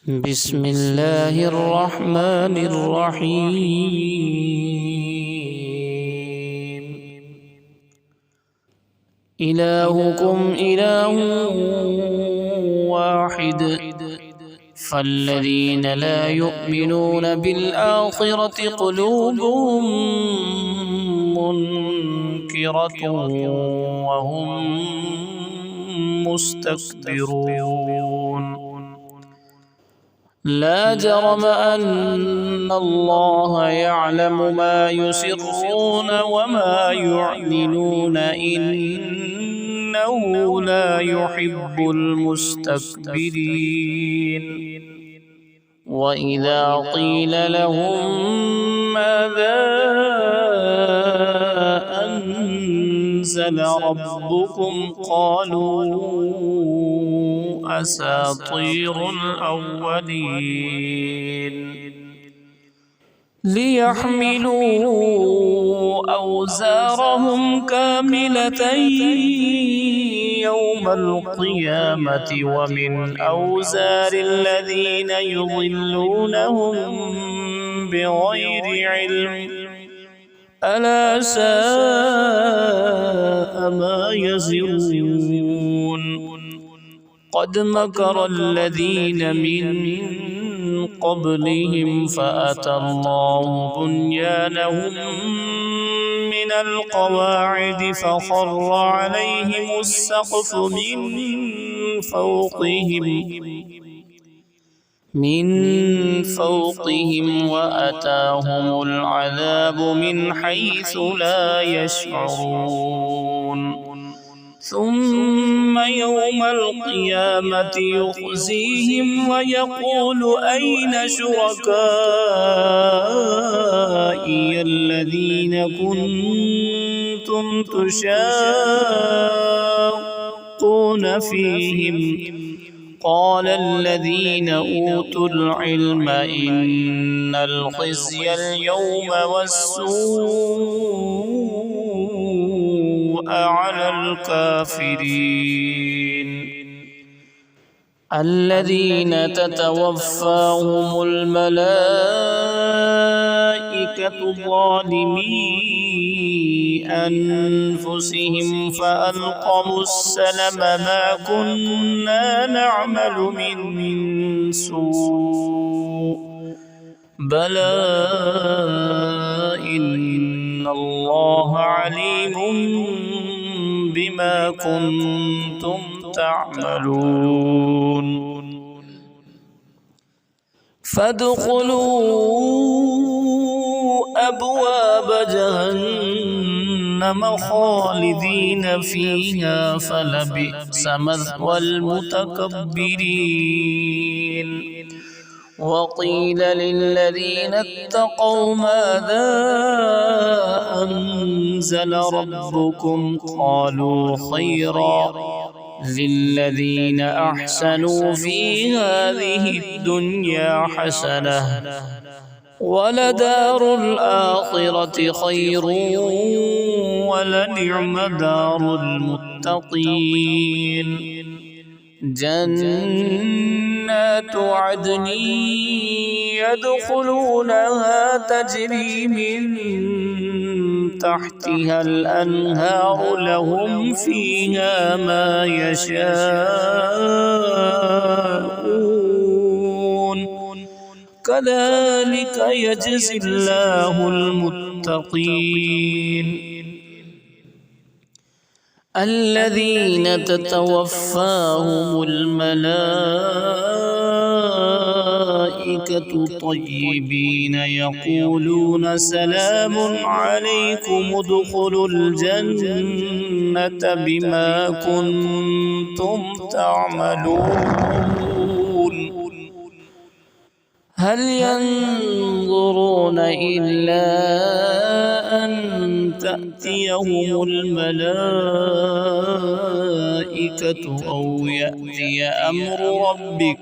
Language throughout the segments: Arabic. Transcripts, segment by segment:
بسم الله الرحمن الرحيم. إلهكم إله واحد، فالذين لا يؤمنون بالآخرة قلوبهم منكرة وهم مستكبرون. لا جرم أن الله يعلم ما يسرون وما يعلنون، إنه لا يحب المستكبرين. وإذا قيل لهم ماذا أنزل ربكم قالوا أساطير الأولين، ليحملوا أوزارهم كاملة يوم القيامة ومن أوزار الذين يضلونهم بغير علم، ألا ساء ما يزرون. قد مكر الذين من قبلهم فأتى الله بنيانهم من القواعد فخر عليهم السقف من فوقهم وأتاهم العذاب من حيث لا يشعرون. ثم يوم القيامة يخزيهم ويقول أين شركائي الذين كنتم تشاقون فيهم؟ قال الذين أوتوا العلم إن الخزي اليوم والسوء على الكافرين الذين تتوفاهم الملائكة ظالمي أنفسهم فألقوا السلم ما كنا نعمل من سوء بلى إن الله عليم بما كنتم تعملون. فادخلوا أبواب جهنم خالدين فيها فلبئس مثوى المتكبرين. وقيل للذين اتقوا ماذا أنزل ربكم قالوا خيرا للذين أحسنوا في هذه الدنيا حسنة ولدار الآخرة خير ولنعم دار المتقين. جنات عدن يدخلونها تجري من تحتها الأنهار لهم فيها ما يشاءون كذلك يجزي الله المتقين. الذين تتوفاهم الملائكة طيبين يقولون سلام عليكم ادخلوا الجنة بما كنتم تعملون. هل ينظرون إلا أن تأتيهم الملائكة أو يأتي أمر ربك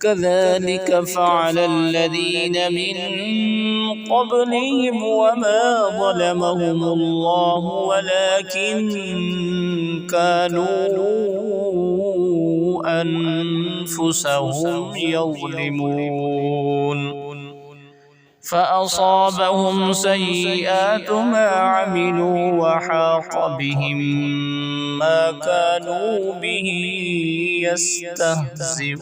كذلك فعل الذين من قبلهم وما ظلمهم الله ولكن كانوا أنفسهم يظلمون فأصابهم سيئات ما عملوا وحاق بهم ما كانوا به يستهزئون